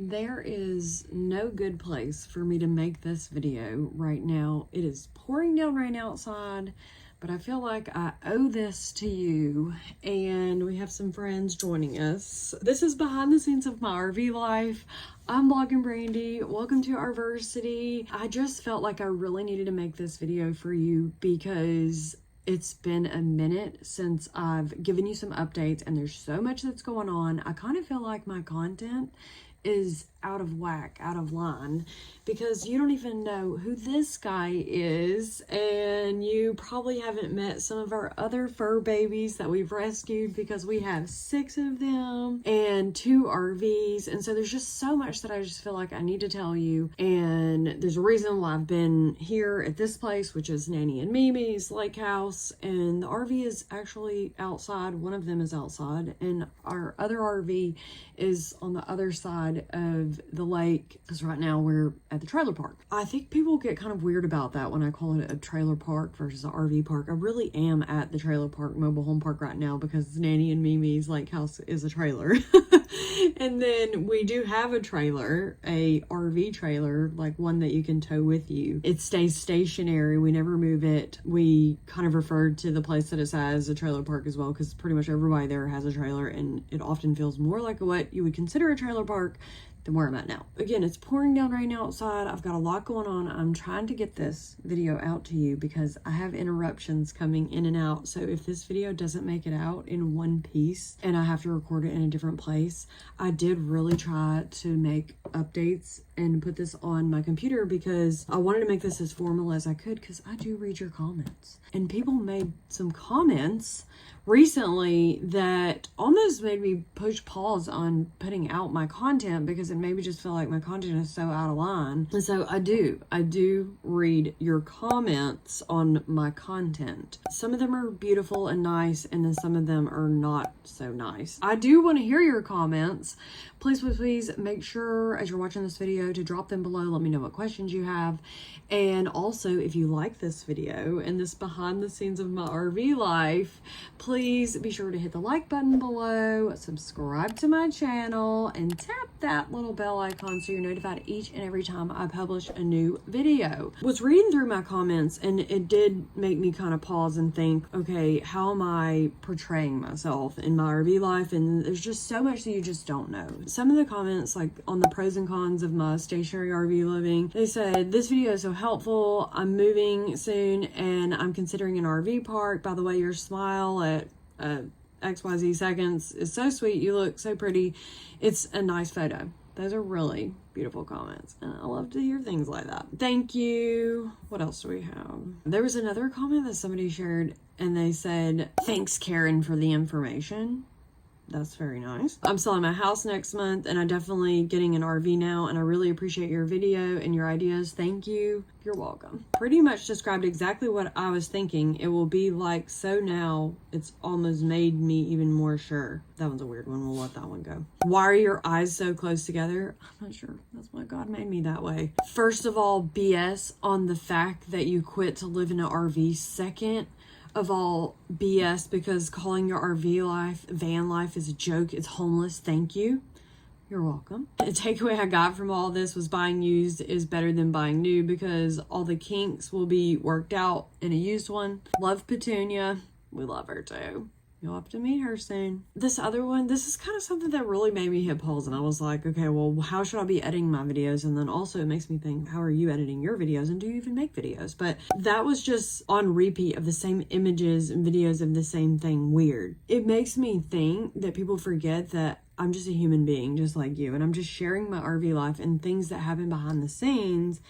There is no good place for me to make this video right now. It is pouring down rain outside, but I feel like I owe this to you, and we have some friends joining us. This is behind the scenes of my RV life. I'm Blogging Brandy. Welcome to RVersity. I just felt like I really needed to make this video for you because it's been a minute since I've given you some updates, and there's so much that's going on. I kind of feel like my content is out of whack, out of line, because you don't even know who this guy is, and you probably haven't met some of our other fur babies that we've rescued, because we have 6 of them and 2 RVs, and so there's just so much that I just feel like I need to tell you. And there's a reason why I've been here at this place, which is Nanny and Mimi's lake house, and the RV is actually outside. One of them is outside, and our other RV is on the other side of the lake, because right now we're at the trailer park. I think people get kind of weird about that when I call it a trailer park versus an RV park. I really am at the trailer park, mobile home park right now, because Nanny and Mimi's lake house is a trailer. And then we do have a trailer, a RV trailer, like one that you can tow with you. It stays stationary. We never move it. We kind of referred to the place that it's as a trailer park as well, because pretty much everybody there has a trailer, and it often feels more like what you would consider a trailer park than where I'm at now. Again, it's pouring down rain outside. I've got a lot going on. I'm trying to get this video out to you because I have interruptions coming in and out. So if this video doesn't make it out in one piece and I have to record it in a different place, I did really try to make updates and put this on my computer because I wanted to make this as formal as I could, because I do read your comments. And people made some comments recently that almost made me push pause on putting out my content, because it made me just feel like my content is so out of line. And so I do read your comments on my content. Some of them are beautiful and nice, and then some of them are not so nice. I do want to hear your comments. Please make sure as you're watching this video to drop them below. Let me know what questions you have. And also, if you like this video and this behind the scenes of my RV life, please be sure to hit the like button below, subscribe to my channel, and tap that little bell icon so you're notified each and every time I publish a new video. Was reading through my comments, and it did make me kind of pause and think, okay, how am I portraying myself in my RV life? And there's just so much that you just don't know. Some of the comments, like on the pros and cons of my stationary RV living, they said, this video is so helpful. I'm moving soon and I'm considering an RV park. By the way, your smile at XYZ seconds is so sweet. You look so pretty. It's a nice photo. Those are really beautiful comments, and I love to hear things like that. Thank you. What else do we have? There was another comment that somebody shared, and they said, thanks, Karen, for the information. That's very nice. I'm selling my house next month, and I'm definitely getting an RV now, and I really appreciate your video and your ideas. Thank you. You're welcome. Pretty much described exactly what I was thinking. It will be like, so now it's almost made me even more sure. That one's a weird one. We'll let that one go. Why are your eyes so close together? I'm not sure. That's why God made me that way. First of all, BS on the fact that you quit to live in an RV. Second of all, BS because calling your RV life, van life, is a joke. It's homeless. Thank you. You're welcome. The takeaway I got from all this was buying used is better than buying new, because all the kinks will be worked out in a used one. Love Petunia. We love her too. You'll have to meet her soon. This other one, this is kind of something that really made me hit pause, and I was like, okay, well, how should I be editing my videos? And then also it makes me think, how are you editing your videos, and do you even make videos? But that was just on repeat of the same images and videos of the same thing. Weird. It makes me think that people forget that I'm just a human being just like you, and I'm just sharing my RV life and things that happen behind the scenes.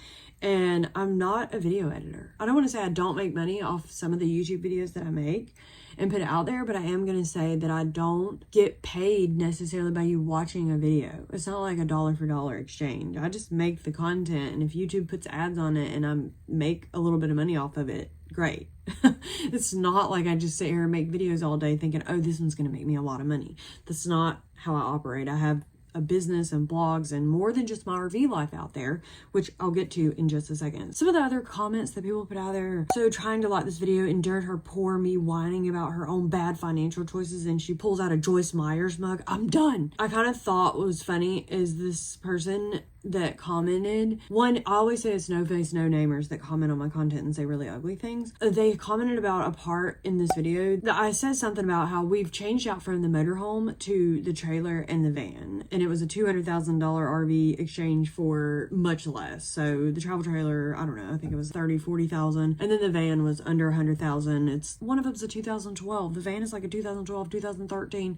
And I'm not a video editor. I don't want to say I don't make money off some of the YouTube videos that I make and put it out there, but I am going to say that I don't get paid necessarily by you watching a video. It's not like a dollar for dollar exchange. I just make the content, and if YouTube puts ads on it and I make a little bit of money off of it, great. It's not like I just sit here and make videos all day thinking, oh, this one's going to make me a lot of money. That's not how I operate. I have a business and blogs and more than just my RV life out there, which I'll get to in just a second. Some of the other comments that people put out there, so trying to like this video endured her poor me whining about her own bad financial choices, and she pulls out a Joyce Myers mug. I'm done. I kind of thought what was funny is this person that commented, one, I always say it's no face, no namers that comment on my content and say really ugly things. They commented about a part in this video that I said something about how we've changed out from the motorhome to the trailer and the van, and it was a $200,000 RV exchange for much less. So the travel trailer, I don't know, I think it was 40,000, and then the van was under 100,000. It's one of them's a 2012. The van is like a 2012, 2013.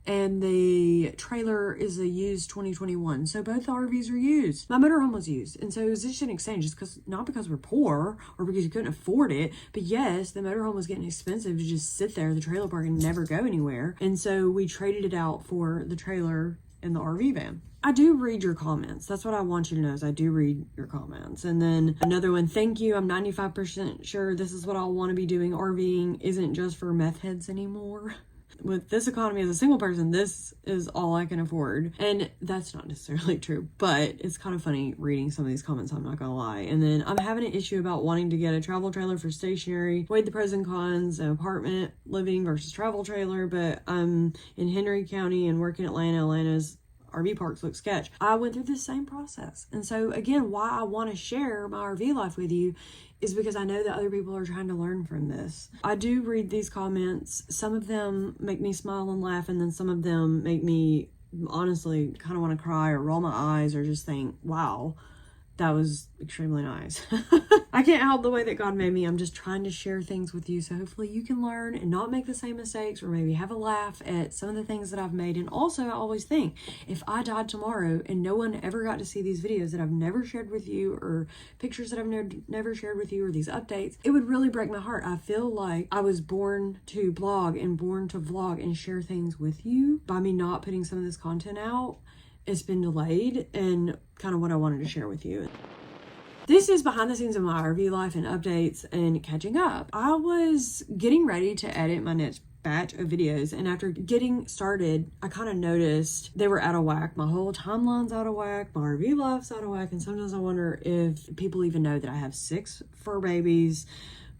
And the trailer is a used 2021. So both the RVs are used. My motorhome was used. And so it was just an exchange, just because, not because we're poor or because you couldn't afford it, but yes, the motorhome was getting expensive to just sit there, the trailer park, and never go anywhere. And so we traded it out for the trailer and the RV van. I do read your comments. That's what I want you to know, is I do read your comments. And then another one, thank you. I'm 95% sure this is what I'll want to be doing. RVing isn't just for meth heads anymore. With this economy as a single person, this is all I can afford. And that's not necessarily true, but it's kind of funny reading some of these comments, I'm not gonna lie. And then I'm having an issue about wanting to get a travel trailer for stationary. Weighed the pros and cons, an apartment living versus travel trailer, but I'm in Henry County and work in Atlanta. Atlanta's RV parks look sketch. I went through the same process. And so again, why I want to share my RV life with you is because I know that other people are trying to learn from this. I do read these comments. Some of them make me smile and laugh, and then some of them make me honestly kind of want to cry or roll my eyes or just think, wow, that was extremely nice. I can't help the way that God made me. I'm just trying to share things with you, so hopefully you can learn and not make the same mistakes, or maybe have a laugh at some of the things that I've made. And also, I always think, if I died tomorrow and no one ever got to see these videos that I've never shared with you, or pictures that I've never shared with you, or these updates, it would really break my heart. I feel like I was born to blog and born to vlog and share things with you. By me not putting some of this content out, it's been delayed, and kind of what I wanted to share with you. This is behind the scenes of my RV life and updates and catching up. I was getting ready to edit my next batch of videos, and after getting started, I kind of noticed they were out of whack. My whole timeline's out of whack, my RV life's out of whack, and sometimes I wonder if people even know that I have 6 fur babies,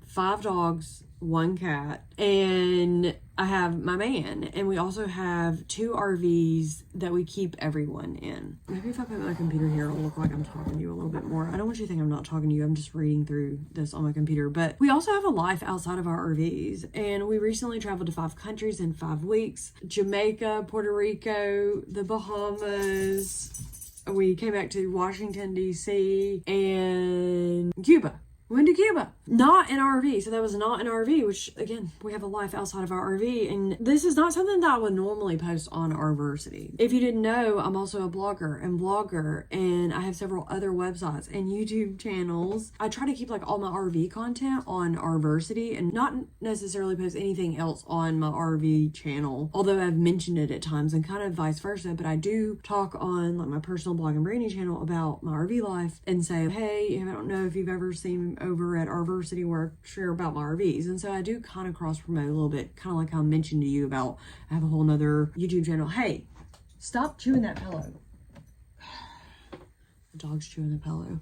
5 dogs, 1 cat, and I have my man, and we also have 2 RVs that we keep everyone in. Maybe if I put my computer here, it'll look like I'm talking to you a little bit more. I don't want you to think I'm not talking to you. I'm just reading through this on my computer. But we also have a life outside of our RVs, and we recently traveled to 5 countries in 5 weeks. Jamaica, Puerto Rico, the Bahamas. We came back to Washington, D.C., and Cuba. We went to Cuba, not an RV. So that was not an RV, which again, we have a life outside of our RV. And this is not something that I would normally post on RVersity. If you didn't know, I'm also a blogger and blogger, and I have several other websites and YouTube channels. I try to keep like all my RV content on RVersity and not necessarily post anything else on my RV channel, although I've mentioned it at times, and kind of vice versa. But I do talk on like my personal blog and branding channel about my RV life and say, hey, I don't know if you've ever seen over at RVersity where I share about my RVs. And so I do kind of cross promote a little bit, kind of like I mentioned to you about, I have a whole nother YouTube channel. Hey, stop chewing that pillow. The dog's chewing the pillow.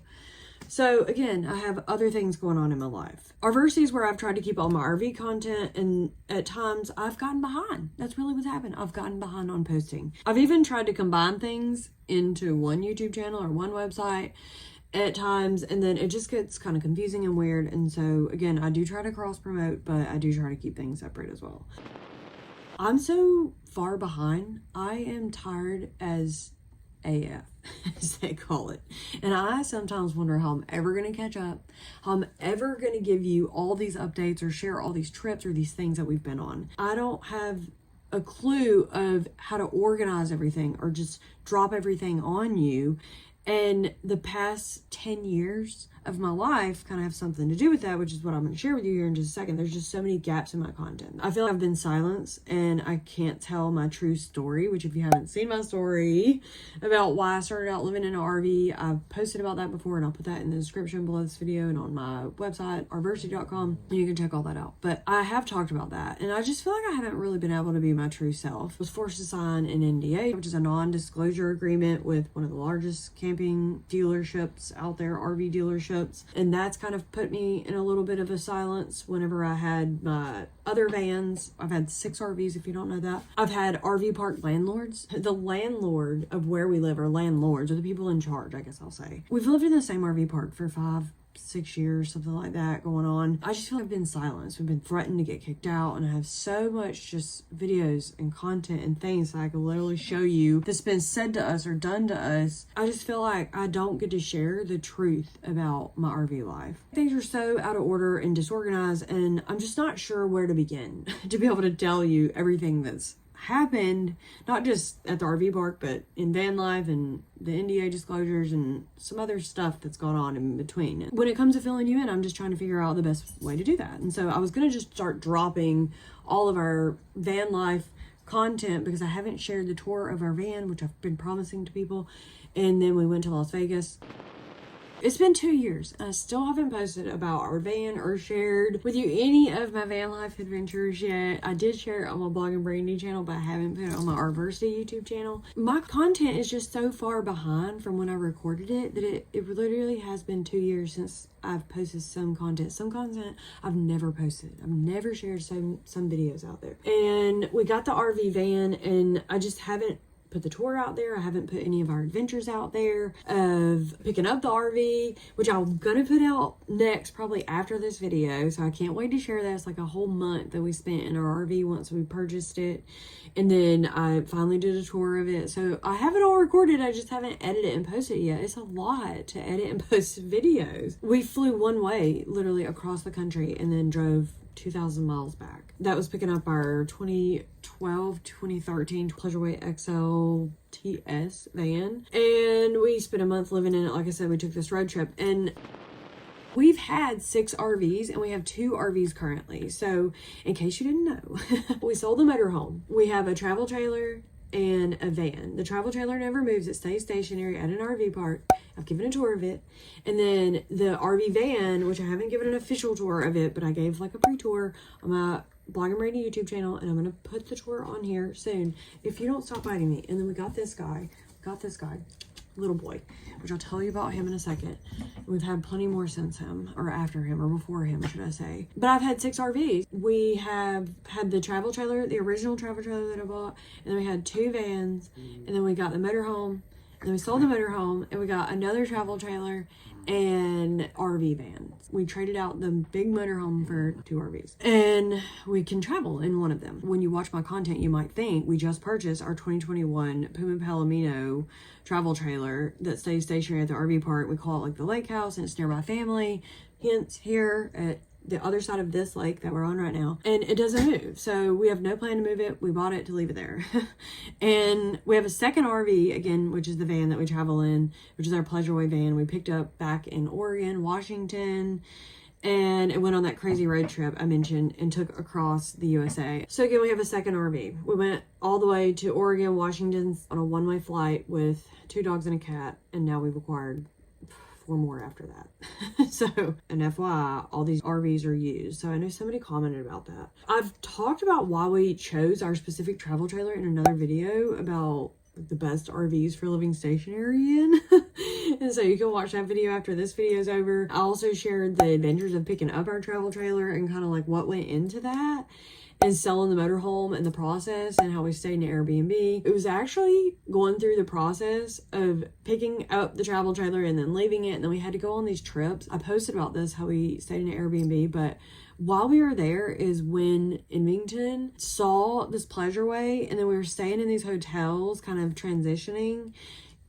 So again, I have other things going on in my life. RVersity is where I've tried to keep all my RV content, and at times I've gotten behind. That's really what's happened. I've gotten behind on posting. I've even tried to combine things into one YouTube channel or one website at times, and then it just gets kind of confusing and weird. And so again, I do try to cross promote, but I do try to keep things separate as well. I'm so far behind. I am tired as AF, as they call it. And I sometimes wonder how I'm ever going to catch up, how I'm ever going to give you all these updates or share all these trips or these things that we've been on. I don't have a clue of how to organize everything or just drop everything on you. And the past 10 years of my life kind of have something to do with that, which is what I'm going to share with you here in just a second. There's just so many gaps in my content. I feel like I've been silenced and I can't tell my true story, which if you haven't seen my story about why I started out living in an RV, I've posted about that before, and I'll put that in the description below this video and on my website, RVersity.com, and you can check all that out. But I have talked about that, and I just feel like I haven't really been able to be my true self. I was forced to sign an NDA, which is a non-disclosure agreement with one of the largest camping dealerships out there, RV dealerships, and that's kind of put me in a little bit of a silence whenever I had my other vans. I've had 6 RVs, if you don't know that. I've had RV park landlords. The landlord of where we live, or landlords, are the people in charge, I guess I'll say. We've lived in the same RV park for 5-6 years, something like that going on. I just feel like I've been silenced. We've been threatened to get kicked out, and I have so much just videos and content and things that I can literally show you that's been said to us or done to us. I just feel like I don't get to share the truth about my RV life. Things are so out of order and disorganized, and I'm just not sure where to begin to be able to tell you everything that's happened, not just at the RV park, but in van life and the NDA disclosures and some other stuff that's gone on in between. When it comes to filling you in, I'm just trying to figure out the best way to do that. And so I was going to just start dropping all of our van life content because I haven't shared the tour of our van, which I've been promising to people. And then we went to Las Vegas. It's been 2 years and I still haven't posted about our van or shared with you any of my van life adventures yet. I did share it on my blog and branding channel, but I haven't put it on my RVersity YouTube channel. My content is just so far behind from when I recorded it that it literally has been 2 years since I've posted some content. Some content I've never posted. I've never shared some videos out there. And we got the RV van and I just haven't put the tour out there. I haven't put any of our adventures out there of picking up the RV, which I'm gonna put out next, probably after this video. So I can't wait to share that. It's like a whole month that we spent in our RV once we purchased it. And then I finally did a tour of it. So I have it all recorded. I just haven't edited and posted it yet. It's a lot to edit and post videos. We flew one way, literally across the country, and then drove 2,000 miles back. That was picking up our 2012-2013 Pleasureway XL TS van, and we spent a month living in it. Like I said, we took this road trip, and we've had 6 RVs and we have 2 RVs currently. So in case you didn't know, we sold the motorhome. We have a travel trailer and a van. The travel trailer never moves. It stays stationary at an RV park. I've given a tour of it. And then the RV van, which I haven't given an official tour of it, but I gave like a pre-tour on my blog and branding YouTube channel, and I'm going to put the tour on here soon if you don't stop biting me. And then we got this guy, little boy, which I'll tell you about him in a second. We've had plenty more since him, or after him, or before him, should I say. But I've had 6 RVs. We have had the travel trailer, the original travel trailer that I bought, and then we had 2 vans, and then we got the motorhome, and then we sold the motorhome, and we got another travel trailer and RV van. We traded out the big motorhome for 2 RVs, and we can travel in one of them. When you watch my content, you might think we just purchased our 2021 Puma Palomino travel trailer that stays stationary at the RV park. We call it like the lake house, and it's near my family, hence here at the other side of this lake that we're on right now, and it doesn't move. So we have no plan to move it. We bought it to leave it there. And we have a second RV again, which is the van that we travel in, which is our Pleasureway van. We picked up back in Oregon, Washington, and it went on that crazy road trip I mentioned and took across the USA. So again, we have a second RV. We went all the way to Oregon, Washington on a one-way flight with 2 dogs and a cat, and now we've acquired 4 more after that. So, and FYI, all these RVs are used. So I know somebody commented about that. I've talked about why we chose our specific travel trailer in another video about the best RVs for living stationary in. And so you can watch that video after this video is over. I also shared the adventures of picking up our travel trailer and kind of like what went into that, and selling the motorhome and the process, and how we stayed in an Airbnb. It was actually going through the process of picking up the travel trailer and then leaving it, and then we had to go on these trips. I posted about this, how we stayed in an Airbnb, but while we were there is when Inmington saw this Pleasureway, and then we were staying in these hotels, kind of transitioning,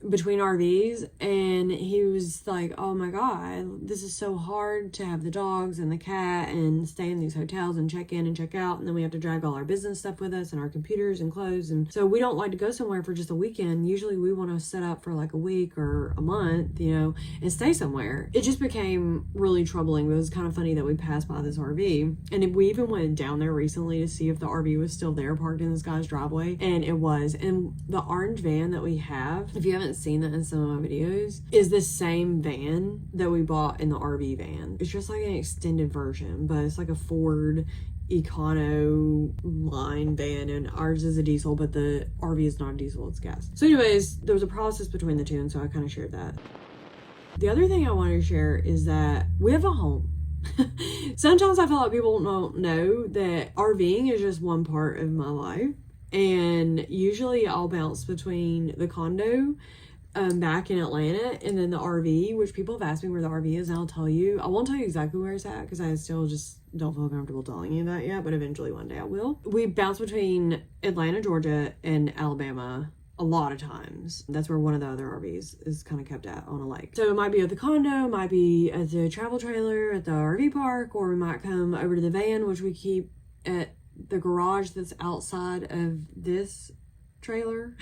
between RVs, and he was like, oh my god, this is so hard to have the dogs and the cat and stay in these hotels and check in and check out, and then we have to drag all our business stuff with us and our computers and clothes, and so we don't like to go somewhere for just a weekend. Usually we want to set up for like a week or a month, you know, and stay somewhere. It just became really troubling. It was kind of funny that we passed by this RV, and we even went down there recently to see if the RV was still there parked in this guy's driveway, and it was. And the orange van that we have, if you haven't seen that in some of my videos, is the same van that we bought in the RV van. It's just like an extended version, but it's like a Ford Econo line van, and ours is a diesel, but the RV is not a diesel, it's gas. So anyways, there was a process between the two, and so I kind of shared that. The other thing I wanted to share is that we have a home. Sometimes I feel like people don't know that RVing is just one part of my life, and usually I'll bounce between the condo back in Atlanta and then the RV, which people have asked me where the RV is, and I'll tell you. I won't tell you exactly where it's at because I still just don't feel comfortable telling you that yet, but eventually one day I will. We bounce between Atlanta, Georgia and Alabama a lot of times. That's where one of the other RVs is kind of kept at, on a lake. So it might be at the condo, might be at the travel trailer at the RV park, or we might come over to the van, which we keep at the garage that's outside of this trailer.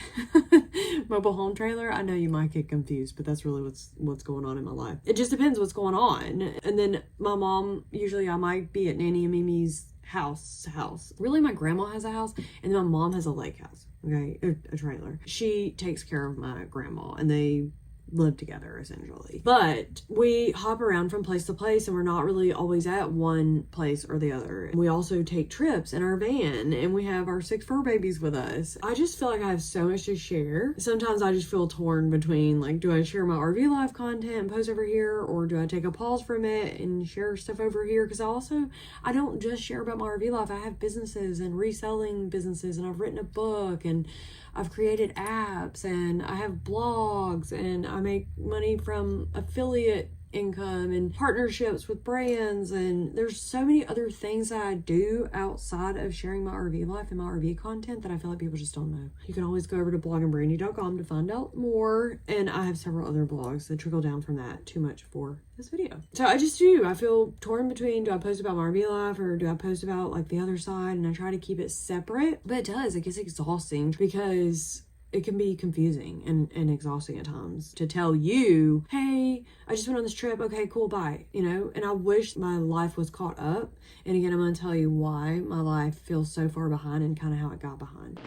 Mobile home trailer. I know you might get confused, but that's really what's going on in my life. It just depends what's going on. And then my mom, usually I might be at Nanny and Mimi's house. Really, my grandma has a house, and then my mom has a lake house, okay, a trailer. She takes care of my grandma, and they live together essentially. But we hop around from place to place, and we're not really always at one place or the other. We also take trips in our van, and we have our 6 fur babies with us. I just feel like I have so much to share. Sometimes I just feel torn between, like, do I share my RV life content and post over here, or do I take a pause from it and share stuff over here? Because I don't just share about my RV life. I have businesses and reselling businesses, and I've written a book, and I've created apps, and I have blogs, and I make money from affiliate income and partnerships with brands, and there's so many other things that I do outside of sharing my RV life and my RV content that I feel like people just don't know. You can always go over to blogandbrandy.com to find out more, and I have several other blogs that trickle down from that. Too much for this video. So I feel torn between, do I post about my RV life or do I post about like the other side, and I try to keep it separate, but it gets exhausting because it can be confusing and exhausting at times to tell you, hey, I just went on this trip. Okay, cool, bye. You know, and I wish my life was caught up. And again, I'm going to tell you why my life feels so far behind and kind of how it got behind.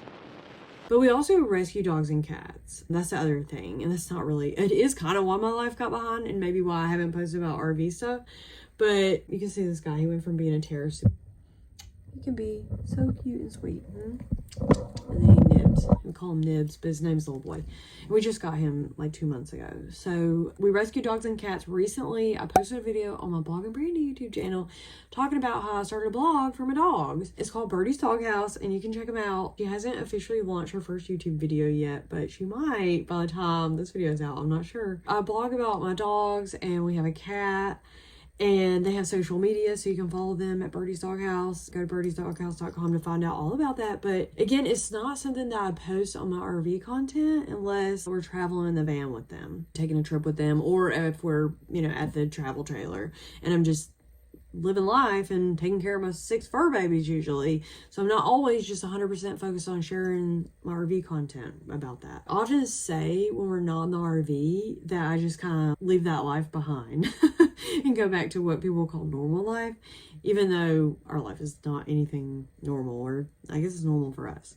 But we also rescue dogs and cats. That's the other thing. And that's not really, it is kind of why my life got behind, and maybe why I haven't posted about RV stuff. But you can see this guy, he went from being a terrorist. He can be so cute and sweet. And then he nibs. We call him Nibs, but his name's Little Boy. And we just got him like 2 months ago. So we rescue dogs and cats recently. I posted a video on my Blog and Brandy YouTube channel talking about how I started a blog for my dogs. It's called Birdie's Doghouse, and you can check them out. She hasn't officially launched her first YouTube video yet, but she might by the time this video is out. I'm not sure. I blog about my dogs, and we have a cat. And they have social media, so you can follow them at Birdie's Doghouse. Go to birdiesdoghouse.com to find out all about that. But again, it's not something that I post on my RV content unless we're traveling in the van with them, taking a trip with them, or if we're, you know, at the travel trailer and I'm just living life and taking care of my 6 fur babies usually. So I'm not always just 100% focused on sharing my RV content about that. I often say when we're not in the RV that I just kind of leave that life behind and go back to what people call normal life, even though our life is not anything normal, or I guess it's normal for us.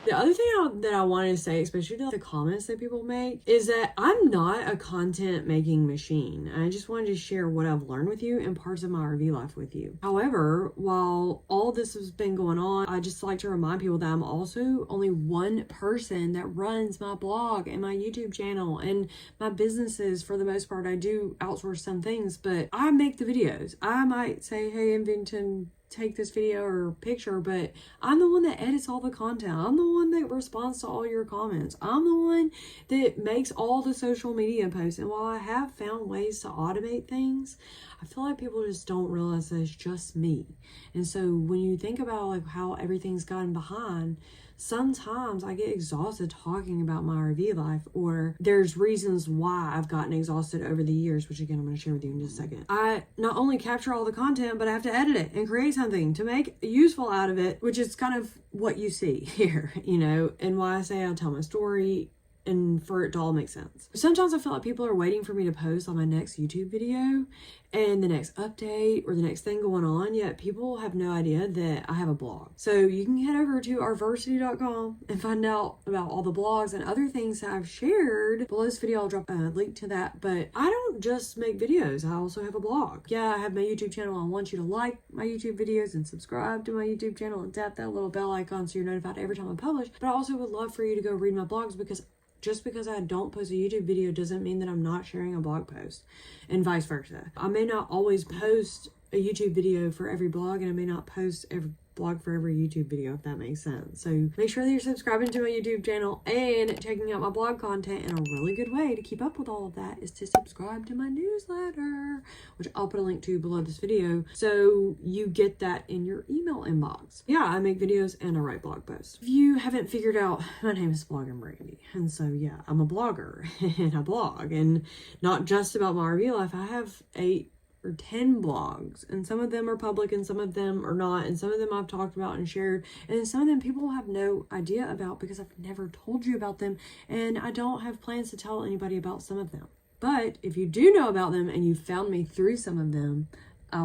The other thing that I wanted to say, especially to the comments that people make, is that I'm not a content making machine. I just wanted to share what I've learned with you and parts of my RV life with you. However, while all this has been going on, I just like to remind people that I'm also only one person that runs my blog and my YouTube channel and my businesses. For the most part, I do outsource some things, but I make the videos. I might say, hey, Inventon, take this video or picture, but I'm the one that edits all the content. I'm the one that responds to all your comments. I'm the one that makes all the social media posts. And while I have found ways to automate things, I feel like people just don't realize that it's just me. And so when you think about like how everything's gotten behind, sometimes I get exhausted talking about my RV life, or there's reasons why I've gotten exhausted over the years, which again, I'm going to share with you in just a second. I not only capture all the content, but I have to edit it and create something to make useful out of it, which is kind of what you see here, you know, and why I say I'll tell my story and for it to all make sense. Sometimes I feel like people are waiting for me to post on my next YouTube video and the next update or the next thing going on, yet people have no idea that I have a blog. So you can head over to RVersity.com and find out about all the blogs and other things that I've shared. Below this video, I'll drop a link to that, but I don't just make videos. I also have a blog. Yeah, I have my YouTube channel. I want you to like my YouTube videos and subscribe to my YouTube channel and tap that little bell icon so you're notified every time I publish. But I also would love for you to go read my blogs, because just because I don't post a YouTube video doesn't mean that I'm not sharing a blog post, and vice versa. I may not always post a YouTube video for every blog, and I may not post every blog for every YouTube video, if that makes sense. So make sure that you're subscribing to my YouTube channel and checking out my blog content. And a really good way to keep up with all of that is to subscribe to my newsletter, which I'll put a link to below this video, so you get that in your email inbox. Yeah, I make videos and I write blog posts. If you haven't figured out, my name is Blogging Brandy, and so yeah, I'm a blogger and I blog, and not just about my RV life. I have 8 or 10 blogs, and some of them are public and some of them are not, and some of them I've talked about and shared, and some of them people have no idea about because I've never told you about them, and I don't have plans to tell anybody about some of them. But if you do know about them and you found me through some of them, I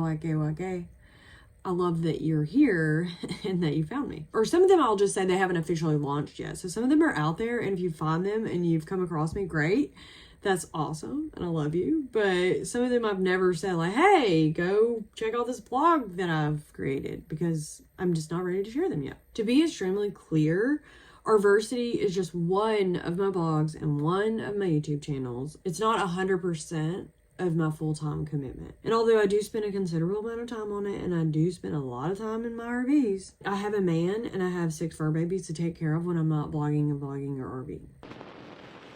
love that you're here and that you found me. Or some of them, I'll just say they haven't officially launched yet, so some of them are out there, and if you find them and you've come across me, great. That's awesome, and I love you. But some of them I've never said, like, hey, go check out this blog that I've created, because I'm just not ready to share them yet. To be extremely clear, RVersity is just one of my blogs and one of my YouTube channels. It's not 100% of my full-time commitment. And although I do spend a considerable amount of time on it, and I do spend a lot of time in my RVs, I have a man and I have 6 fur babies to take care of when I'm not blogging and vlogging or RVing.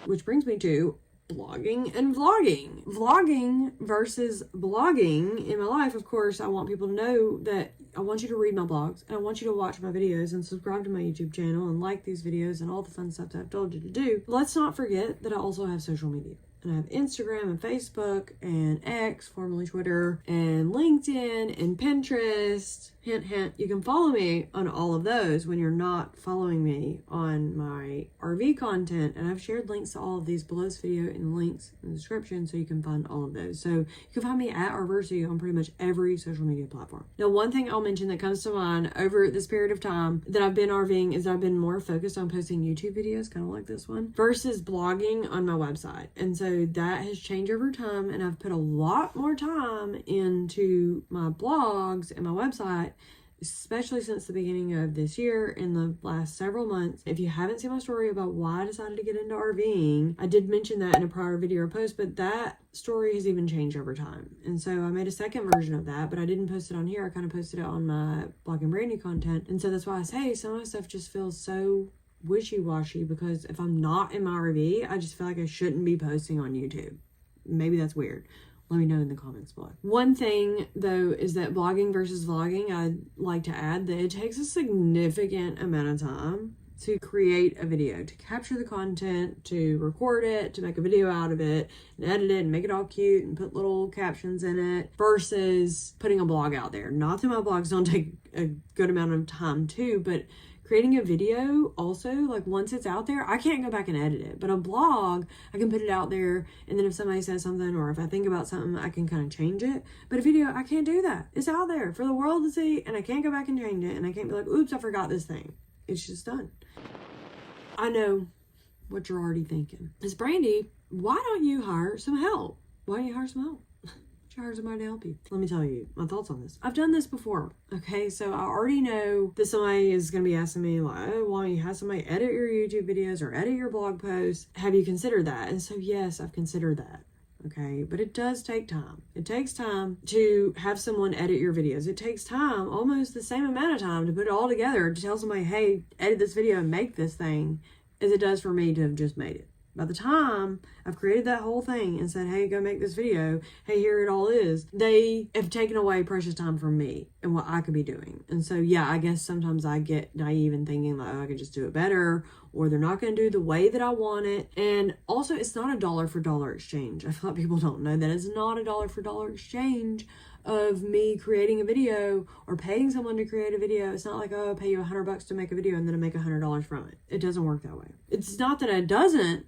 Which brings me to blogging and vlogging. Vlogging versus blogging in my life. Of course, I want people to know that I want you to read my blogs, and I want you to watch my videos and subscribe to my YouTube channel and like these videos and all the fun stuff that I've told you to do. Let's not forget that I also have social media. And I have Instagram and Facebook and X, formerly Twitter, and LinkedIn and Pinterest. Hint, hint, you can follow me on all of those when you're not following me on my RV content. And I've shared links to all of these below this video in the links in the description, so you can find all of those. So you can find me at RVersity on pretty much every social media platform. Now, one thing I'll mention that comes to mind over this period of time that I've been RVing is that I've been more focused on posting YouTube videos, kind of like this one, versus blogging on my website. And so that has changed over time, and I've put a lot more time into my blogs and my website, especially since the beginning of this year, in the last several months. If you haven't seen my story about why I decided to get into RVing, I did mention that in a prior video or post, but that story has even changed over time. And so I made a second version of that, but I didn't post it on here. I kind of posted it on my Blogging Brandy content. And so that's why I say some of my stuff just feels so wishy-washy, because if I'm not in my RV, I just feel like I shouldn't be posting on YouTube. Maybe that's weird. Let me know in the comments below. One thing, though, is that blogging versus vlogging, I'd like to add that it takes a significant amount of time to create a video, to capture the content, to record it, to make a video out of it, and edit it, and make it all cute, and put little captions in it, versus putting a blog out there. Not that my blogs don't take a good amount of time, too, but creating a video also, like once it's out there, I can't go back and edit it. But a blog, I can put it out there, and then if somebody says something, or if I think about something, I can kind of change it. But a video, I can't do that. It's out there for the world to see, and I can't go back and change it, and I can't be like, oops, I forgot this thing. It's just done. I know what you're already thinking. Miss Brandy, why don't you hire some help? Why don't you hire some help? Hire somebody to help you. Let me tell you my thoughts on this. I've done this before. Okay, so I already know that somebody is going to be asking me, like, oh, why don't you have somebody edit your YouTube videos or edit your blog posts? Have you considered that? And so yes, I've considered that. Okay, but it does take time. It takes time to have someone edit your videos. It takes time, almost the same amount of time, to put it all together, to tell somebody, hey, edit this video and make this thing, as it does for me to have just made it. By the time I've created that whole thing and said, hey, go make this video, hey, here it all is, they have taken away precious time from me and what I could be doing. And so, yeah, I guess sometimes I get naive in thinking like, oh, I could just do it better, or they're not going to do the way that I want it. And also, it's not a dollar for dollar exchange. I feel like people don't know that it's not a dollar for dollar exchange of me creating a video or paying someone to create a video. It's not like, oh, I'll pay you $100 to make a video and then I make $100 from it. It doesn't work that way. It's not that it doesn't,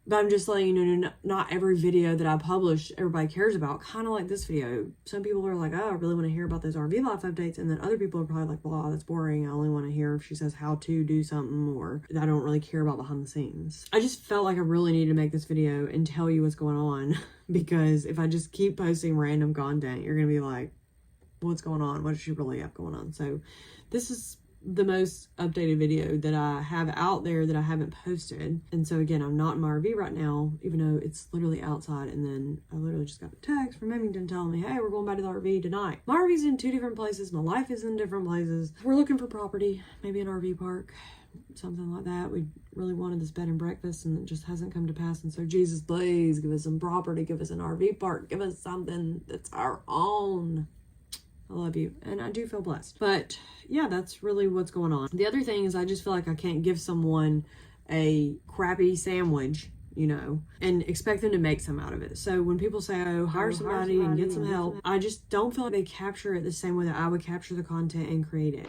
but I'm just letting you know, not every video that I publish everybody cares about. Kind of like this video. Some people are like, oh, I really want to hear about those RV life updates. And then other people are probably like, wow, that's boring. I only want to hear if she says how to do something, or I don't really care about behind the scenes. I just felt like I really needed to make this video and tell you what's going on, because if I just keep posting random content, you're going to be like, what's going on? What does she really have going on? So this is the most updated video that I have out there that I haven't posted. And so again, I'm not in my RV right now, even though it's literally outside. And then I literally just got a text from Remington telling me, hey, we're going back to the RV tonight. My RV's in 2 different places. My life is in different places. We're looking for property, maybe an RV park, something like that. We really wanted this bed and breakfast and it just hasn't come to pass. And so Jesus, please give us some property, give us an RV park, give us something that's our own. I love you. And I do feel blessed. But yeah, that's really what's going on. The other thing is I just feel like I can't give someone a crappy sandwich, you know, and expect them to make some out of it. So when people say, oh, hire somebody and get some help, I just don't feel like they capture it the same way that I would capture the content and create it.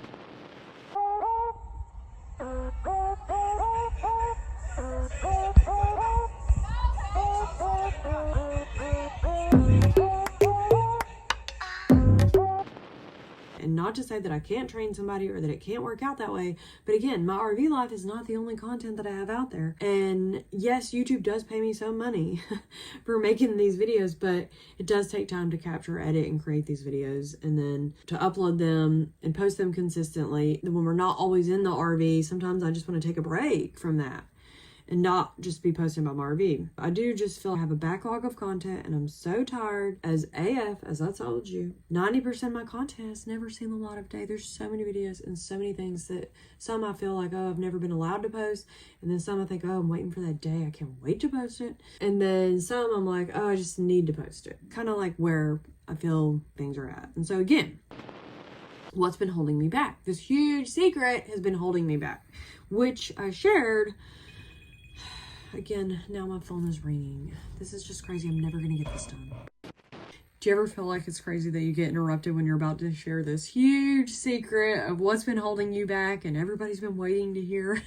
And not to say that I can't train somebody or that it can't work out that way. But again, my RV life is not the only content that I have out there. And yes, YouTube does pay me some money for making these videos, but it does take time to capture, edit, and create these videos, and then to upload them and post them consistently. When we're not always in the RV, sometimes I just want to take a break from that and not just be posting about my RV. I do just feel I have a backlog of content, and I'm so tired as AF, as I told you. 90% of my content has never seen the light of day. There's so many videos and so many things that some I feel like, oh, I've never been allowed to post. And then some I think, oh, I'm waiting for that day. I can't wait to post it. And then some I'm like, oh, I just need to post it. Kind of like where I feel things are at. And so again, what's been holding me back? This huge secret has been holding me back, which I shared. Again, now my phone is ringing. This is just crazy. I'm never going to get this done. Do you ever feel like it's crazy that you get interrupted when you're about to share this huge secret of what's been holding you back and everybody's been waiting to hear?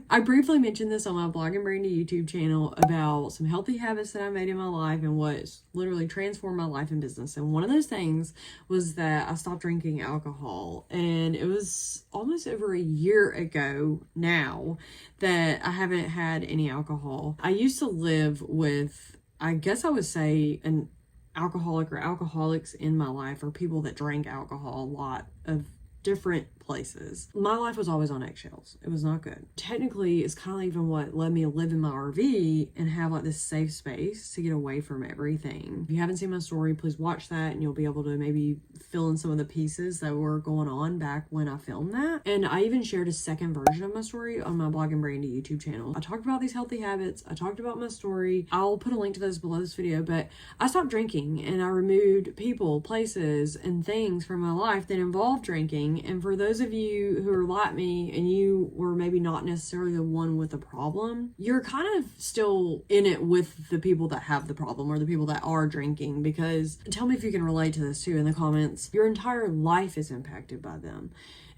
I briefly mentioned this on my Blog and Brandy YouTube channel about some healthy habits that I made in my life and what's literally transformed my life and business. And one of those things was that I stopped drinking alcohol. And it was almost over a year ago now that I haven't had any alcohol. I used to live with, I guess I would say, an alcoholic or alcoholics in my life, or people that drank alcohol a lot of different places. My life was always on eggshells. It was not good. Technically, it's kind of even what led me to live in my RV and have like this safe space to get away from everything. If you haven't seen my story, please watch that and you'll be able to maybe fill in some of the pieces that were going on back when I filmed that. And I even shared a second version of my story on my Blog and Brandy YouTube channel. I talked about these healthy habits. I talked about my story. I'll put a link to those below this video, but I stopped drinking and I removed people, places, and things from my life that involved drinking. And for those of you who are like me and you were maybe not necessarily the one with the problem, you're kind of still in it with the people that have the problem or the people that are drinking, because tell me if you can relate to this too in the comments. Your entire life is impacted by them.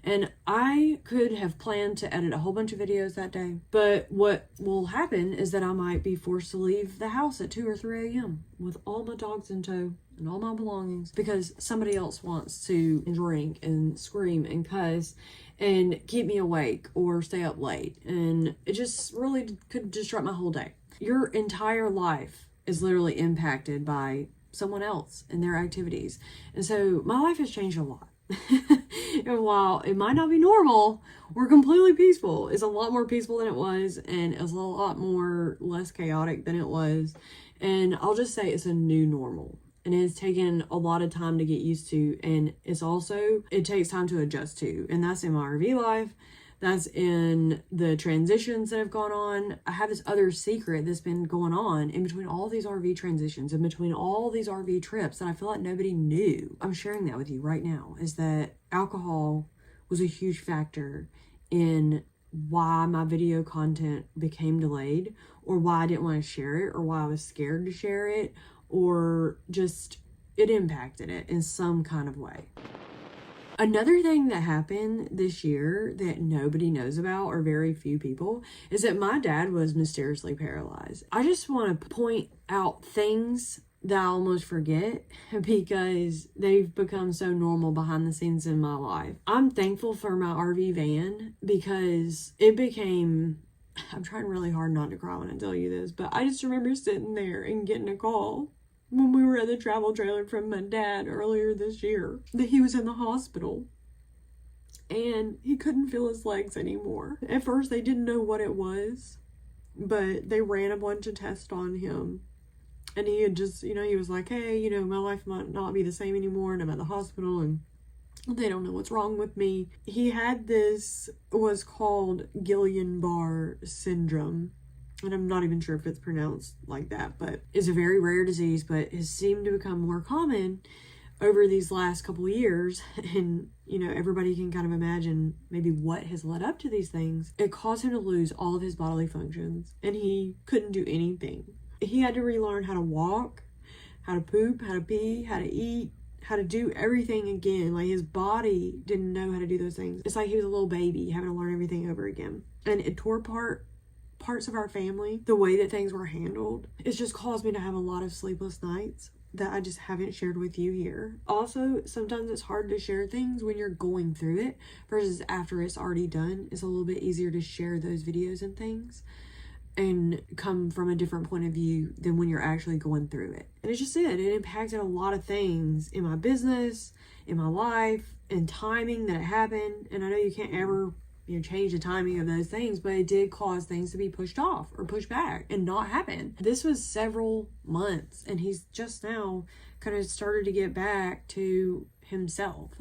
And I could have planned to edit a whole bunch of videos that day, but what will happen is that I might be forced to leave the house at 2 or 3 a.m. with all my dogs in tow and all my belongings because somebody else wants to drink and scream and cuss and keep me awake or stay up late. And it just really could disrupt my whole day. Your entire life is literally impacted by someone else and their activities. And so my life has changed a lot. And while it might not be normal or completely peaceful, it's a lot more peaceful than it was, and it's a lot more less chaotic than it was. And I'll just say it's a new normal, and it's taken a lot of time to get used to, and it's also, it takes time to adjust to. And that's in my RV life, That's in the transitions that have gone on. I have this other secret that's been going on in between all these RV transitions, in between all these RV trips that I feel like nobody knew. I'm sharing that with you right now, is that alcohol was a huge factor in why my video content became delayed, or why I didn't want to share it, or why I was scared to share it, or just it impacted it in some kind of way. Another thing that happened this year that nobody knows about, or very few people, is that my dad was mysteriously paralyzed. I just want to point out things that I almost forget because they've become so normal behind the scenes in my life. I'm thankful for my RV van because it became, I'm trying really hard not to cry when I tell you this, but I just remember sitting there and getting a call when we were at the travel trailer from my dad earlier this year that he was in the hospital and he couldn't feel his legs anymore. At first they didn't know what it was, but they ran a bunch of tests on him. And he had just, he was like, hey, my life might not be the same anymore, and I'm at the hospital, and they don't know what's wrong with me. He had this, was called Guillain-Barré syndrome, and I'm not even sure if it's pronounced like that, but it's a very rare disease, but has seemed to become more common over these last couple of years. And, everybody can kind of imagine maybe what has led up to these things. It caused him to lose all of his bodily functions, and he couldn't do anything. He had to relearn how to walk, how to poop, how to pee, how to eat, how to do everything again. Like, his body didn't know how to do those things. It's like he was a little baby having to learn everything over again. And it tore apart parts of our family. The way that things were handled, it's just caused me to have a lot of sleepless nights that I just haven't shared with you here. Also, sometimes it's hard to share things when you're going through it versus after it's already done. It's a little bit easier to share those videos and things and come from a different point of view than when you're actually going through it. And it's just it impacted a lot of things in my business, in my life, and timing that it happened. And I know you can't ever change the timing of those things, but it did cause things to be pushed off or pushed back and not happen. This was several months, and he's just now kind of started to get back to himself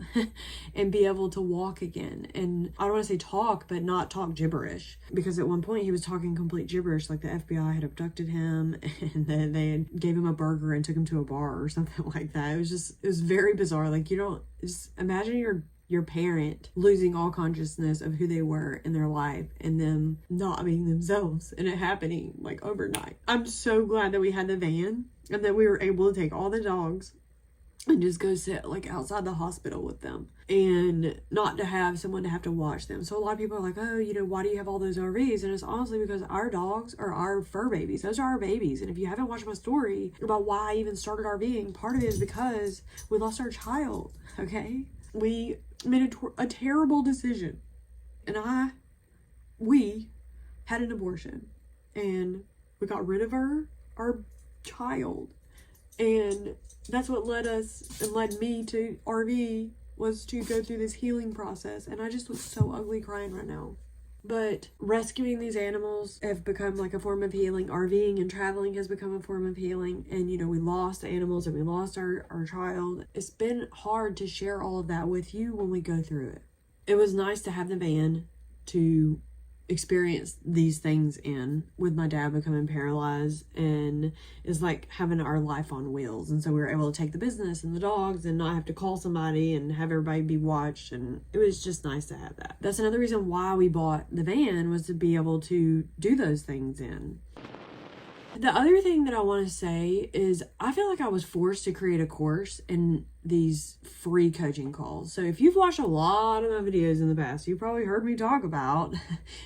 and be able to walk again. And I don't want to say talk, but not talk gibberish, because at one point he was talking complete gibberish, like the FBI had abducted him and then they gave him a burger and took him to a bar or something like that. It was very bizarre. Like, just imagine your parent losing all consciousness of who they were in their life and them not being themselves, and it happening like overnight. I'm so glad that we had the van and that we were able to take all the dogs and just go sit like outside the hospital with them and not to have someone to have to watch them. So a lot of people are like, oh, why do you have all those RVs? And it's honestly because our dogs are our fur babies. Those are our babies. And if you haven't watched my story about why I even started RVing, part of it is because we lost our child, okay? We made a terrible decision, and we had an abortion, and we got rid of our child, and that's what led me to RV, was to go through this healing process. And I just look so ugly crying right now. But rescuing these animals have become like a form of healing. RVing and traveling has become a form of healing. And, we lost animals and we lost our child. It's been hard to share all of that with you when we go through it. It was nice to have the van to experience these things in, with my dad becoming paralyzed, and it's like having our life on wheels. And so we were able to take the business and the dogs and not have to call somebody and have everybody be watched, and it was just nice to have that. That's another reason why we bought the van, was to be able to do those things in. The other thing that I want to say is I feel like I was forced to create a course in these free coaching calls. So if you've watched a lot of my videos in the past, you've probably heard me talk about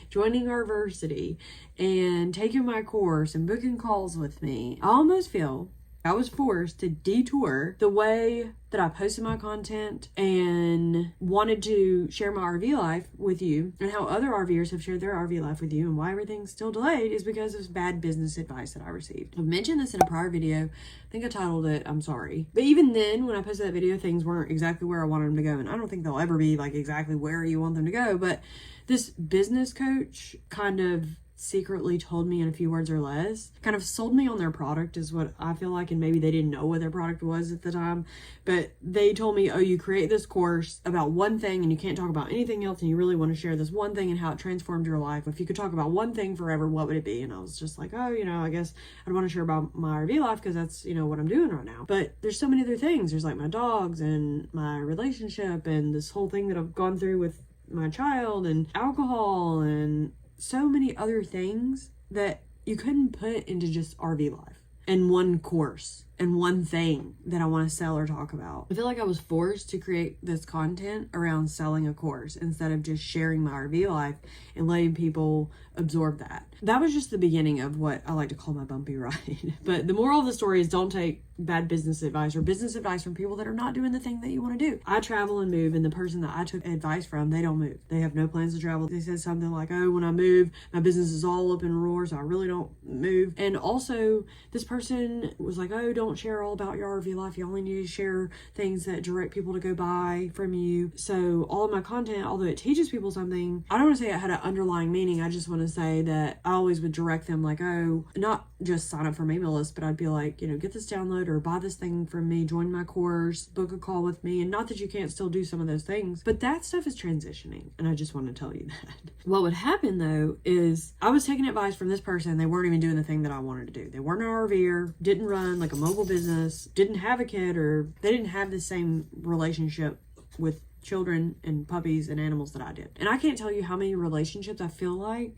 joining RVersity and taking my course and booking calls with me. I almost feel I was forced to detour the way that I posted my content and wanted to share my RV life with you, and how other RVers have shared their RV life with you, and why everything's still delayed is because of bad business advice that I received. I've mentioned this in a prior video. I think I titled it, I'm sorry. But even then, when I posted that video, things weren't exactly where I wanted them to go, and I don't think they'll ever be like exactly where you want them to go. But this business coach kind of secretly told me in a few words or less, kind of sold me on their product is what I feel like. And maybe they didn't know what their product was at the time, but they told me, oh, you create this course about one thing and you can't talk about anything else, and you really want to share this one thing and how it transformed your life. If you could talk about one thing forever, what would it be? And I was just like, oh, I guess I'd want to share about my RV life because that's, what I'm doing right now. But there's so many other things. There's like my dogs and my relationship and this whole thing that I've gone through with my child and alcohol and so many other things that you couldn't put into just RV life and one course and one thing that I want to sell or talk about. I feel like I was forced to create this content around selling a course instead of just sharing my RV life and letting people absorb that. That was just the beginning of what I like to call my bumpy ride. But the moral of the story is don't take bad business advice or business advice from people that are not doing the thing that you want to do. I travel and move, and the person that I took advice from, they don't move. They have no plans to travel. They said something like, oh, when I move, my business is all up in roar, so I really don't move. And also, this person was like, oh, don't share all about your RV life. You only need to share things that direct people to go buy from you. So all of my content, although it teaches people something, I don't want to say it had an underlying meaning. I just want to say that I always would direct them like, oh, not just sign up for my email list, but I'd be like, get this download or buy this thing from me, join my course, book a call with me. And not that you can't still do some of those things, but that stuff is transitioning. And I just want to tell you that. What would happen though is I was taking advice from this person. They weren't even doing the thing that I wanted to do. They weren't an RVer, didn't run like a mobile business, didn't have a kid, or they didn't have the same relationship with children and puppies and animals that I did. And I can't tell you how many relationships I feel like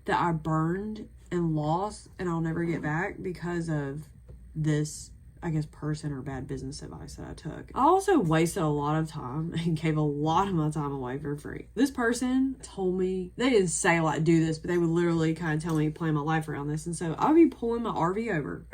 that I burned and lost and I'll never get back because of this, I guess, person or bad business advice that I took. I also wasted a lot of time and gave a lot of my time away for free. This person told me, they didn't say like do this, but they would literally kind of tell me plan my life around this. And so I would be pulling my RV over,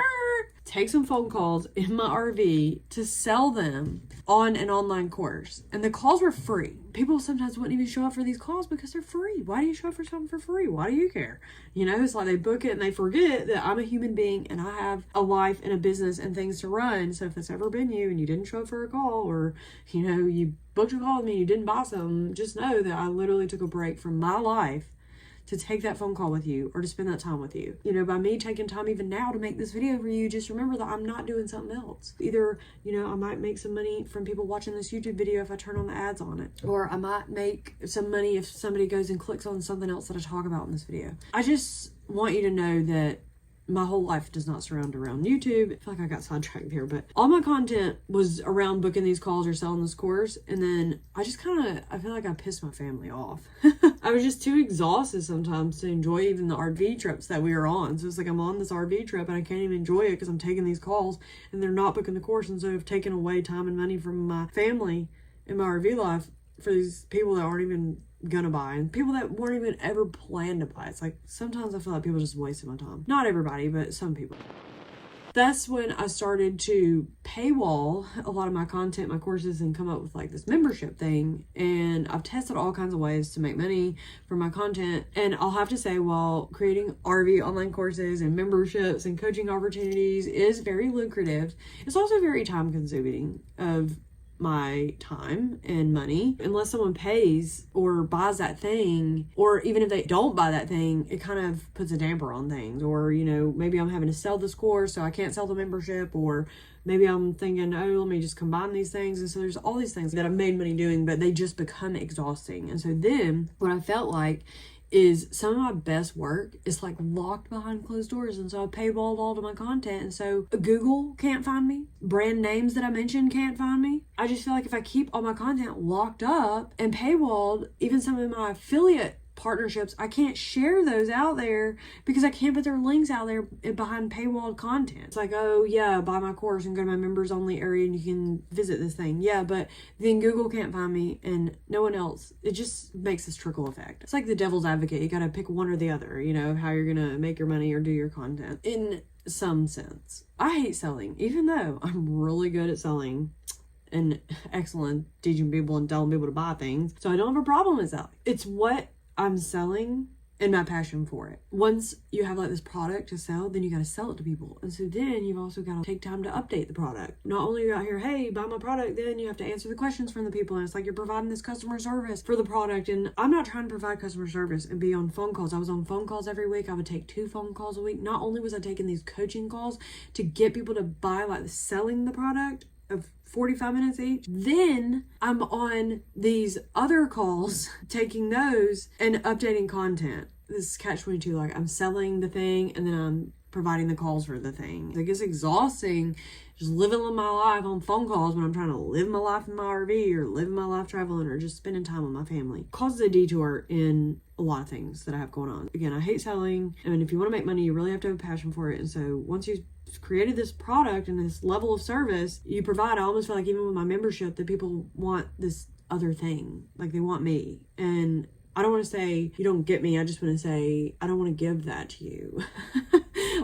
take some phone calls in my RV to sell them on an online course. And the calls were free. People sometimes wouldn't even show up for these calls because they're free. Why do you show up for something for free? Why do you care? It's like they book it and they forget that I'm a human being and I have a life and a business and things to run. So if it's ever been you and you didn't show up for a call, or, you booked a call with me and you didn't buy something, just know that I literally took a break from my life to take that phone call with you or to spend that time with you. By me taking time even now to make this video for you, just remember that I'm not doing something else. Either, I might make some money from people watching this YouTube video if I turn on the ads on it, or I might make some money if somebody goes and clicks on something else that I talk about in this video. I just want you to know that my whole life does not surround around YouTube. I feel like I got sidetracked here, but all my content was around booking these calls or selling this course. And then I just I feel like I pissed my family off. I was just too exhausted sometimes to enjoy even the RV trips that we were on. So it's like I'm on this RV trip and I can't even enjoy it because I'm taking these calls and they're not booking the course. And so I've taken away time and money from my family in my RV life for these people that aren't even gonna buy, and people that weren't even ever planned to buy. It's like sometimes I feel like people just wasted my time. Not everybody, but some people. That's when I started to paywall a lot of my content, my courses, and come up with like this membership thing. And I've tested all kinds of ways to make money from my content. And I'll have to say, while creating RV online courses and memberships and coaching opportunities is very lucrative, it's also very time consuming of my time and money. Unless someone pays or buys that thing, or even if they don't buy that thing, it kind of puts a damper on things. Or, maybe I'm having to sell this course, so I can't sell the membership, or maybe I'm thinking, oh, let me just combine these things. And so there's all these things that I've made money doing, but they just become exhausting. And so then what I felt like is some of my best work is like locked behind closed doors. And so I paywalled all of my content. And so Google can't find me. Brand names that I mentioned can't find me. I just feel like if I keep all my content locked up and paywalled, even some of my affiliate partnerships, I can't share those out there because I can't put their links out there behind paywalled content. It's like, oh yeah, buy my course and go to my members only area and you can visit this thing. Yeah, but then Google can't find me and no one else. It just makes this trickle effect. It's like the devil's advocate. You gotta pick one or the other, how you're gonna make your money or do your content. In some sense, I hate selling, even though I'm really good at selling and excellent teaching people and telling people to buy things. So I don't have a problem with selling. It's what I'm selling and my passion for it. Once you have like this product to sell, then you got to sell it to people. And so then you've also got to take time to update the product. Not only are you out here, hey, buy my product, then you have to answer the questions from the people. And it's like you're providing this customer service for the product. And I'm not trying to provide customer service and be on phone calls. I was on phone calls every week. I would take 2 phone calls a week. Not only was I taking these coaching calls to get people to buy, like selling the product of 45 minutes each, then I'm on these other calls taking those and updating content. This is catch-22, like I'm selling the thing and then I'm providing the calls for the thing. Like it's exhausting just living my life on phone calls when I'm trying to live my life in my RV or live my life traveling or just spending time with my family. It causes a detour in a lot of things that I have going on. Again, I hate selling. I mean, if you want to make money, you really have to have a passion for it. And so once you created this product and this level of service you provide, I almost feel like even with my membership that people want this other thing. Like they want me. And I don't want to say you don't get me. I just want to say I don't want to give that to you.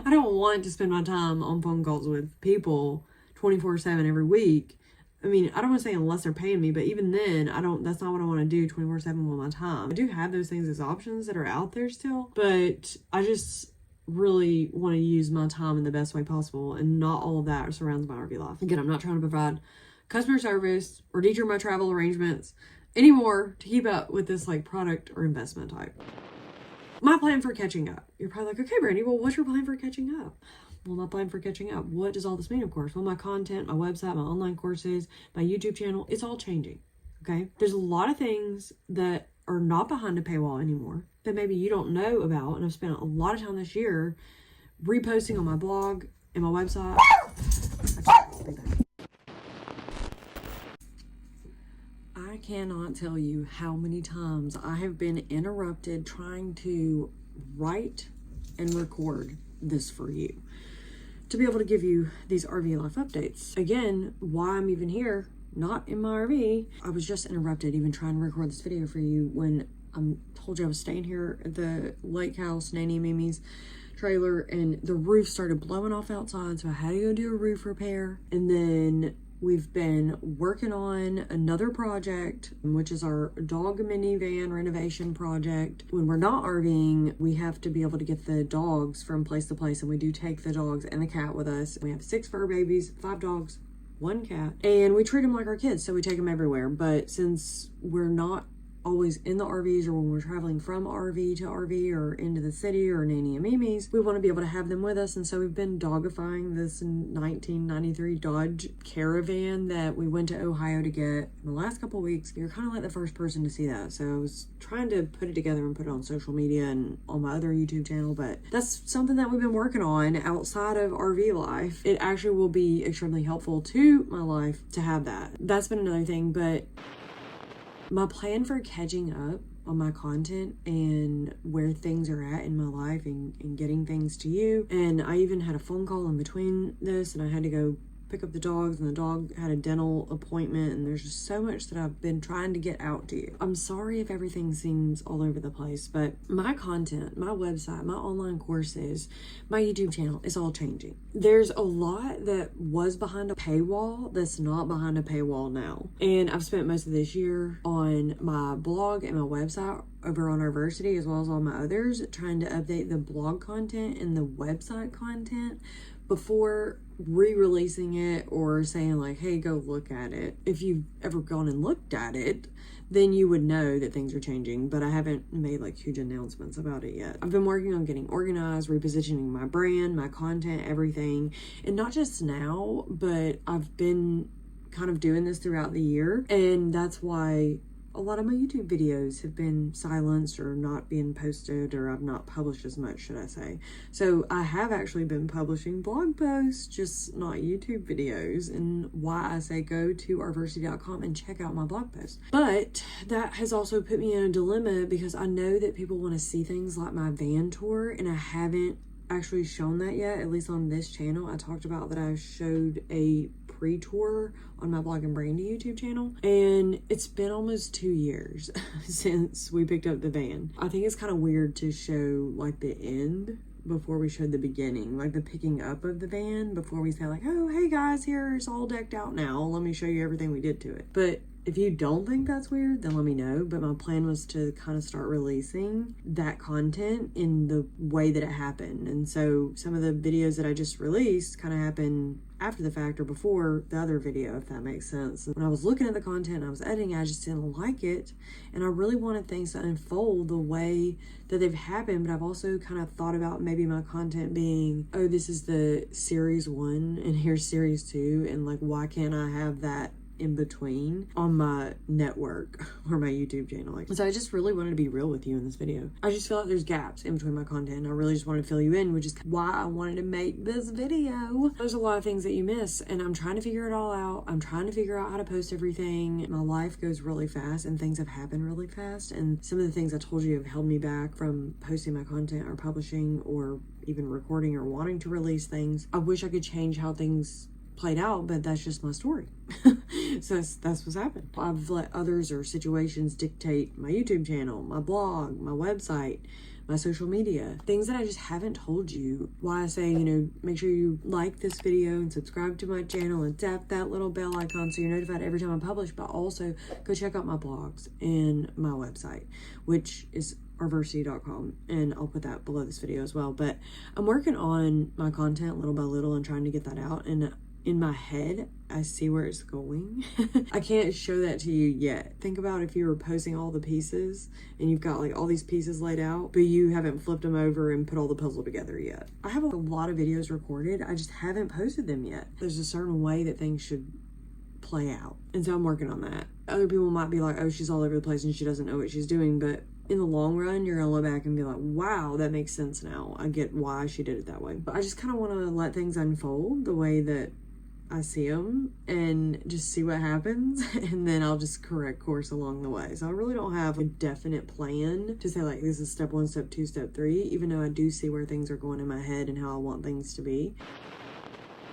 I don't want to spend my time on phone calls with people 24/7 every week. I mean, I don't want to say unless they're paying me, but even then, that's not what I want to do 24/7 with my time. I do have those things as options that are out there still, but I just really want to use my time in the best way possible, and not all of that surrounds my RV life. Again, I'm not trying to provide customer service or detour my travel arrangements anymore to keep up with this like product or investment type. My plan for catching up. You're probably like, okay, Brandy, well, what's your plan for catching up? Well, my plan for catching up. What does all this mean, of course? Well, my content, my website, my online courses, my YouTube channel, it's all changing, okay? There's a lot of things that are not behind a paywall anymore that maybe you don't know about, and I've spent a lot of time this year reposting on my blog and my website. I cannot tell you how many times I have been interrupted trying to write and record this for you to be able to give you these RV life updates. Again, why I'm even here, not in my RV. I was just interrupted even trying to record this video for you when I told you I was staying here at the lake house, Nanny and Mimi's trailer, and the roof started blowing off outside, so I had to go do a roof repair. And then we've been working on another project, which is our dog minivan renovation project. When we're not RVing, we have to be able to get the dogs from place to place, and we do take the dogs and the cat with us. We have 6 fur babies, 5 dogs, 1 cat, and we treat them like our kids, so we take them everywhere. But since we're not always in the RVs, or when we're traveling from RV to RV or into the city or Nanny and Mimi's, we want to be able to have them with us. And so we've been dogifying this 1993 Dodge Caravan that we went to Ohio to get in the last couple of weeks. You're kind of like the first person to see that, so I was trying to put it together and put it on social media and on my other YouTube channel. But that's something that we've been working on outside of RV life. It actually will be extremely helpful to my life to have that. That's been another thing. But my plan for catching up on my content and where things are at in my life and getting things to you. And I even had a phone call in between this, and I had to go pick up the dogs, and the dog had a dental appointment, and there's just so much that I've been trying to get out to you. I'm sorry if everything seems all over the place, but my content, my website, my online courses, my YouTube channel is all changing. There's a lot that was behind a paywall that's not behind a paywall now. And I've spent most of this year on my blog and my website over on RVersity, as well as all my others, trying to update the blog content and the website content before re-releasing it or saying like, hey, go look at it. If you've ever gone and looked at it, then you would know that things are changing, but I haven't made like huge announcements about it yet. I've been working on getting organized, repositioning my brand, my content, everything. And not just now, but I've been kind of doing this throughout the year. And that's why a lot of my YouTube videos have been silenced or not being posted, or I've not published as much, should I say. So I have actually been publishing blog posts, just not YouTube videos, and why I say go to RVersity.com and check out my blog posts. But that has also put me in a dilemma, because I know that people want to see things like my van tour, and I haven't actually shown that yet, at least on this channel. I talked about that I showed a pre-tour on my Blog and Brandy YouTube channel, and it's been almost 2 years since we picked up the van. I think it's kind of weird to show like the end before we showed the beginning, like the picking up of the van, before we say like, oh, hey guys, here's all decked out now, let me show you everything we did to it. But If you don't think that's weird, then let me know. But my plan was to kind of start releasing that content in the way that it happened. And so some of the videos that I just released kind of happened after the fact or before the other video, if that makes sense. When I was looking at the content, I was editing, I just didn't like it. And I really wanted things to unfold the way that they've happened. But I've also kind of thought about maybe my content being, oh, this is the series 1 and here's series 2. And like, why can't I have that in between on my network or my YouTube channel? So I just really wanted to be real with you in this video. I just feel like there's gaps in between my content, and I really just wanted to fill you in, which is why I wanted to make this video. There's a lot of things that you miss, and I'm trying to figure it all out. I'm trying to figure out how to post everything. My life goes really fast and things have happened really fast, and some of the things I told you have held me back from posting my content or publishing or even recording or wanting to release things. I wish I could change how things played out, but that's just my story. So that's what's happened. I've let others or situations dictate my YouTube channel, my blog, my website, my social media, things that I just haven't told you. Why I say, make sure you like this video and subscribe to my channel and tap that little bell icon so you're notified every time I publish, but also go check out my blogs and my website, which is RVersity.com, and I'll put that below this video as well. But I'm working on my content little by little and trying to get that out, and in my head, I see where it's going. I can't show that to you yet. Think about if you were posting all the pieces and you've got like all these pieces laid out, but you haven't flipped them over and put all the puzzle together yet. I have a lot of videos recorded. I just haven't posted them yet. There's a certain way that things should play out. And so I'm working on that. Other people might be like, oh, she's all over the place and she doesn't know what she's doing. But in the long run, you're gonna look back and be like, wow, that makes sense now. I get why she did it that way. But I just kind of want to let things unfold the way that I see them and just see what happens, and then I'll just correct course along the way. So I really don't have a definite plan to say like this is step 1, step 2, step 3, even though I do see where things are going in my head and how I want things to be.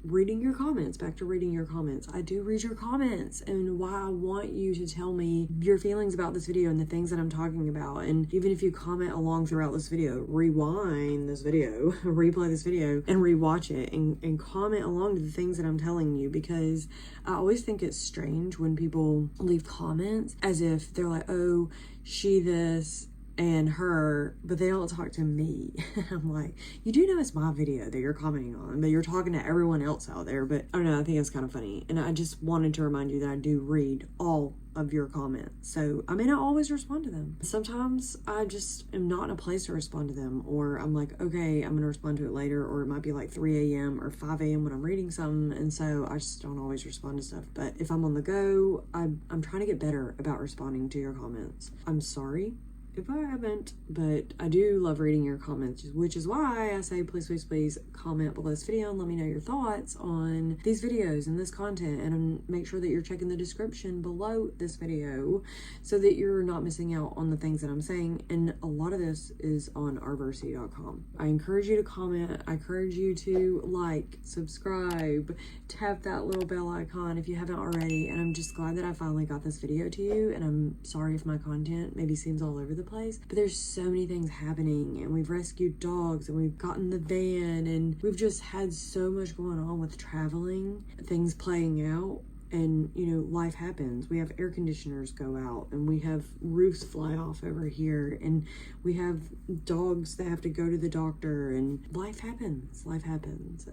Reading your comments, back to reading your comments. I do read your comments and why I want you to tell me your feelings about this video and the things that I'm talking about. And even if you comment along throughout this video, rewind this video, replay this video and rewatch it and comment along to the things that I'm telling you, because I always think it's strange when people leave comments as if they're like, oh, she this and her, but they don't talk to me. I'm like, you do know it's my video that you're commenting on, but you're talking to everyone else out there. But I don't know, I think it's kind of funny. And I just wanted to remind you that I do read all of your comments. So I may not always respond to them. Sometimes I just am not in a place to respond to them, or I'm like, okay, I'm gonna respond to it later, or it might be like 3 a.m. or 5 a.m. when I'm reading something, and so I just don't always respond to stuff. But if I'm on the go, I'm trying to get better about responding to your comments. I'm sorry if I haven't, but I do love reading your comments, which is why I say please comment below this video and let me know your thoughts on these videos and this content, and make sure that you're checking the description below this video so that you're not missing out on the things that I'm saying. And a lot of this is on RVersity.com. I encourage you to comment. I encourage you to like, subscribe, tap that little bell icon if you haven't already. And I'm just glad that I finally got this video to you, and I'm sorry if my content maybe seems all over the place, but there's so many things happening, and we've rescued dogs, and we've gotten the van, and we've just had so much going on with traveling, things playing out. And life happens. We have air conditioners go out, and we have roofs fly off over here, and we have dogs that have to go to the doctor, and life happens.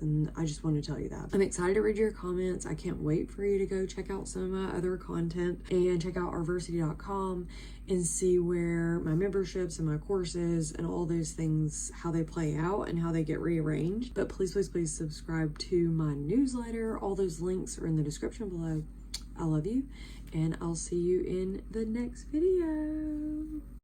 And I just want to tell you that I'm excited to read your comments. I can't wait for you to go check out some of my other content and check out RVersity.com and see where my memberships and my courses and all those things, how they play out and how they get rearranged. But please subscribe to my newsletter. All those links are in the description below. I love you, and I'll see you in the next video.